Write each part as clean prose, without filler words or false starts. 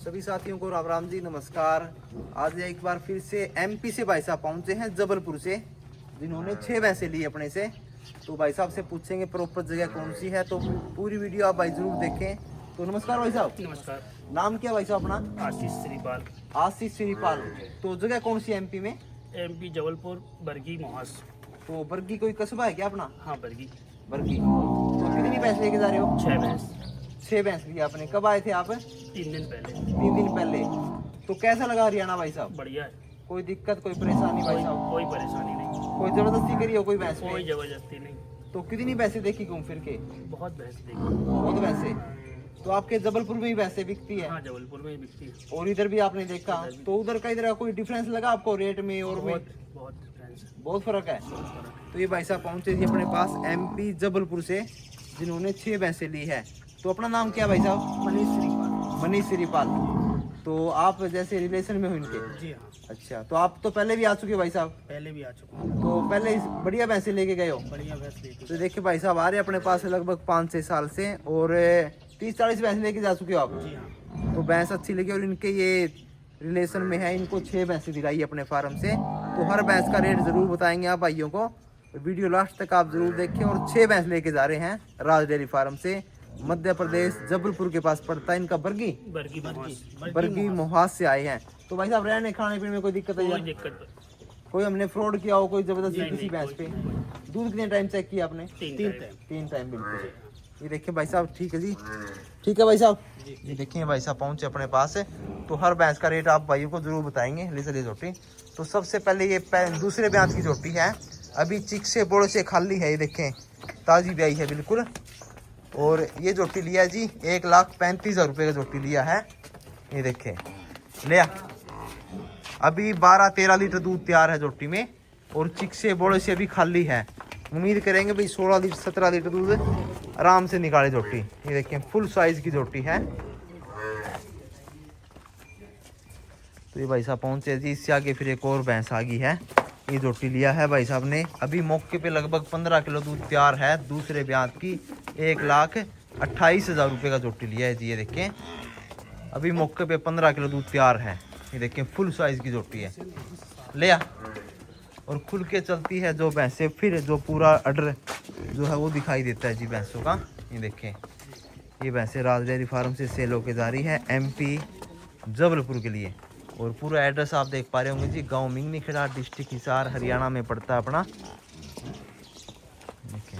सभी साथियों को राम राम जी, नमस्कार। आज एक बार फिर से एमपी से भाई साहब पहुंचे हैं जबलपुर से, जिन्होंने 6 भैंसे ली अपने से। तो भाई साहब से पूछेंगे प्रॉपर जगह कौन सी है, तो पूरी वीडियो आप भाई जरूर देखें। तो नमस्कार भाई साहब। नमस्कार। नाम क्या भाई साहब अपना? आशीष श्रीपाल। आशीष श्रीपाल। तो जगह कौन सी है एमपी में? एमपी जबलपुर, बरगी, मोहास। तो बरगी कोई कस्बा है क्या अपना? हाँ, बरगी। बरगी। तो कितनी भैंस लेके जा रहे हो? 6 भैंस। 6 भैंस लिया आपने। कब आए थे आप? 3 दिन पहले। 3 दिन पहले। तो कैसा लगा हरियाणा भाई साहब? बढ़िया है। कोई दिक्कत कोई परेशानी भाई साहब? कोई परेशानी नहीं, कोई जबरदस्ती करी हो कोई भैंस कोई पे? जबरदस्ती नहीं। तो कितनी भैंसे देखी घूम फिर के? बहुत भैंस देखी। बहुत भैंसे। तो आपके जबलपुर में ही भैंसे बिकती है? हाँ, जबलपुर में ही बिकती है। और इधर भी आपने देखा? तो उधर का इधर का कोई डिफरेंस लगा आपको रेट में और में? बहुत भैंस है। बहुत फर्क है। तो ये भाई साहब पहुंचे थे अपने पास एमपी जबलपुर से, जिन्होंने 6 भैंसे ली है। तो अपना नाम क्या भाई साहब? मनीष श्रीपाल। मनीष श्रीपाल। तो आप जैसे रिलेशन में हो इनके? जी हाँ, अच्छा, तो आप तो पहले भी आ चुके हो भाई साहब? पहले भी आ चुका हूँ। तो पहले बढ़िया भैंसे लेके गए हो? बढ़िया भैंस देखी। तो देखिए भाई साहब आ रहे अपने पास लगभग 5-6 साल से, और 30-40 भैंस लेके जा चुके हो आप? जी हाँ। तो भैंस अच्छी लगी और इनके ये रिलेशन में है, इनको 6 भैंसें दिलाई अपने फार्म से। तो हर भैंस का रेट जरूर बताएंगे आप भाइयों को, तो वीडियो लास्ट तक आप जरूर देखें। और 6 भैंस लेके जा रहे हैं राज डेयरी फार्म से, मध्य प्रदेश जबलपुर के पास पड़ता है इनका बरगी। बरगी मोहास से आए हैं। तो भाई साहब रहने खाने पीने में कोई दिक्कत है? कोई दिक्कत कोई हमने फ्रॉड किया हो कोई जबरदस्ती नहीं, किसी नहीं, भैंस पे? कोई दूध कितने टाइम चेक किया आपने? 3 टाइम बिल्कुल। ये देखिए भाई साहब, ठीक है जी, ठीक है भाई साहब। ये देखिए भाई साहब पहुंचे अपने पास है। तो हर भैंस का रेट आप भाइयों को जरूर बताएंगे। ले चलिए झोटी। तो सबसे पहले ये दूसरे ब्याज की झोटी है, अभी चिक से बोड़ से खाली है। ये देखें ताजी ब्याई है बिल्कुल। और ये झोटी लिया जी 1,35,000 रुपये का झोटी लिया है। ये देखें लिया, अभी 12-13 लीटर दूध तैयार है झोटी में, और चिक से बोड़ से अभी खाली है। उम्मीद करेंगे भाई 16 लीटर 17 लीटर दूध आराम से निकाले झोटी। ये देखें फुल साइज की झोटी है। तो ये भाई साहब पहुंचे जी, इससे आगे फिर एक और भैंस आ गई है। ये झोटी लिया है भाई साहब ने, अभी मौके पे लगभग 15 किलो दूध तैयार है दूसरे ब्याज की। 1,28,000 रुपये का झोटी लिया है जी। ये देखें अभी मौके पे 15 किलो दूध तैयार है। ये देखें फुल साइज की झोटी है। लिया और खुल के चलती है जो भैंसे, फिर जो पूरा अडर जो है वो दिखाई देता है जी भैंसों का। ये देखें ये भैंसे राज डेयरी फार्म से सेल होके जा रही है एमपी जबलपुर के लिए। और पूरा एड्रेस आप देख पा रहे होंगे जी, गांव मिंगनी खेड़ा, डिस्ट्रिक्ट हिसार, हरियाणा में पड़ता है अपना। देखें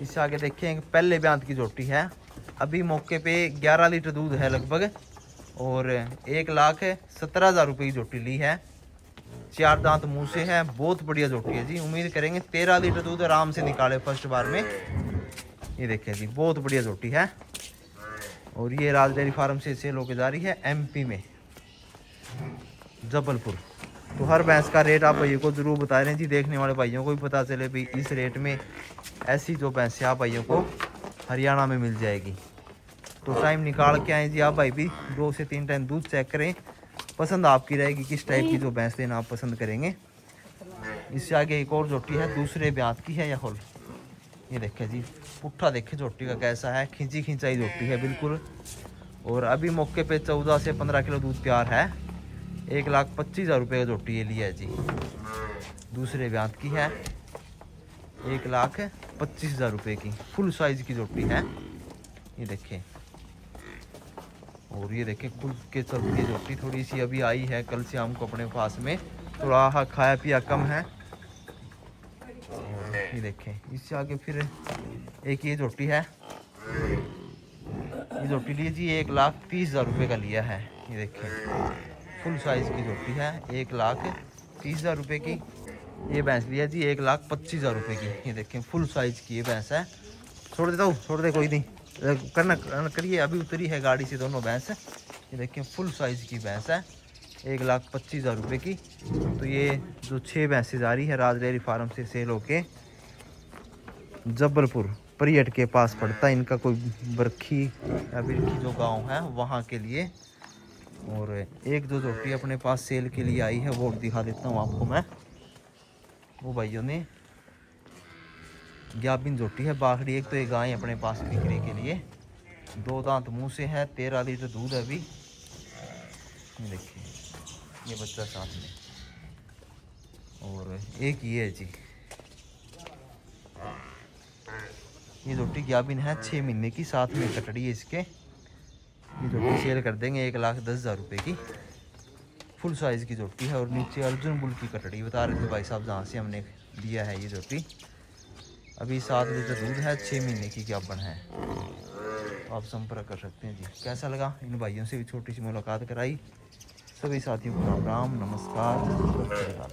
इससे आगे देखें पहले ब्याज की झोटी है, अभी मौके पे 11 लीटर दूध है लगभग, और 1,17,000 रुपये की झोटी ली है। 4 दांत मुंह से है, बहुत बढ़िया झोटी है जी। उम्मीद करेंगे 13 लीटर दूध आराम से निकाले फर्स्ट बार में। ये देखें जी बहुत बढ़िया झोटी है, और ये राज डेयरी फार्म से सेल होके जा रही है एमपी में जबलपुर। तो हर भैंस का रेट आप भाइयों को जरूर बता रहे हैं जी, देखने वाले भाइयों को भी पता चले भाई इस रेट में ऐसी जो भैंसें आप भाइयों को हरियाणा में मिल जाएगी। तो टाइम निकाल के आए जी आप भाई भी, 2 से 3 टाइम दूध चेक करें, पसंद आपकी रहेगी किस टाइप की जो भैंस लेना आप पसंद करेंगे। इससे आगे एक और झोटी है, दूसरे ब्याज की है या होल। ये देखे जी पुट्ठा देखे झोटी का कैसा है, खिंची खिंचाई झोटी है बिल्कुल। और अभी मौके पे 14 से 15 किलो दूध तैयार है। 1,25,000 रुपये का झोटी ये लिया है जी, दूसरे ब्याज की है। 1,25,000 रुपये की फुल साइज की झोटी है। ये देखें, और ये देखें खुल के चलती है झोटी। थोड़ी सी अभी आई है कल से हमको अपने पास में, थोड़ा खाया पिया कम है। और ये देखें इससे आगे फिर एक ये झोटी है, ये झोटी लिए जी 1,30,000 रुपये का लिया है। ये देखें फुल साइज की झोटी है, 1,30,000 रुपये की। ये भैंस लिया जी 1,25,000 रुपये की। ये देखें फुल साइज की ये भैंस है। छोड़ देता हूँ, छोड़ दे कोई नहीं, करना करिए, अभी उतरी है गाड़ी से दोनों भैंस। ये देखें फुल साइज की भैंस है, 1,25,000 रुपये की। तो ये जो 6 भैंसें जा रही है राज डेयरी फार्म से सेल होके जबलपुर परियट के पास पड़ता है इनका कोई बरखी या बिरखी जो गांव है वहाँ के लिए। और एक जो झोटी अपने पास सेल के लिए आई है वो दिखा देता हूँ आपको मैं। वो भाइयों ने ग्याबिन झोटी है बाखड़ी, एक तो ये गाय अपने पास बिक्री के लिए। 2 दांत मुंह से है, 13 लीटर दूध है अभी। ये देखिए, ये बच्चा साथ में, और एक ये है जी, ये जोटी गाभिन है 6 महीने की, साथ में कटड़ी है इसके। ये जोटी सेल कर देंगे 1,10,000 रुपये की, फुल साइज़ की जोटी है। और नीचे अर्जुन बुल की कटड़ी बता रहे थे भाई साहब जहाँ से हमने लिया है ये जोटी। अभी 7 लीटर दूध है, 6 महीने की गाभिन है। आप संपर्क कर सकते हैं जी। कैसा लगा, इन भाइयों से भी छोटी सी मुलाकात कराई। सभी साथियों को राम राम, नमस्कार, सत श्री अकाल।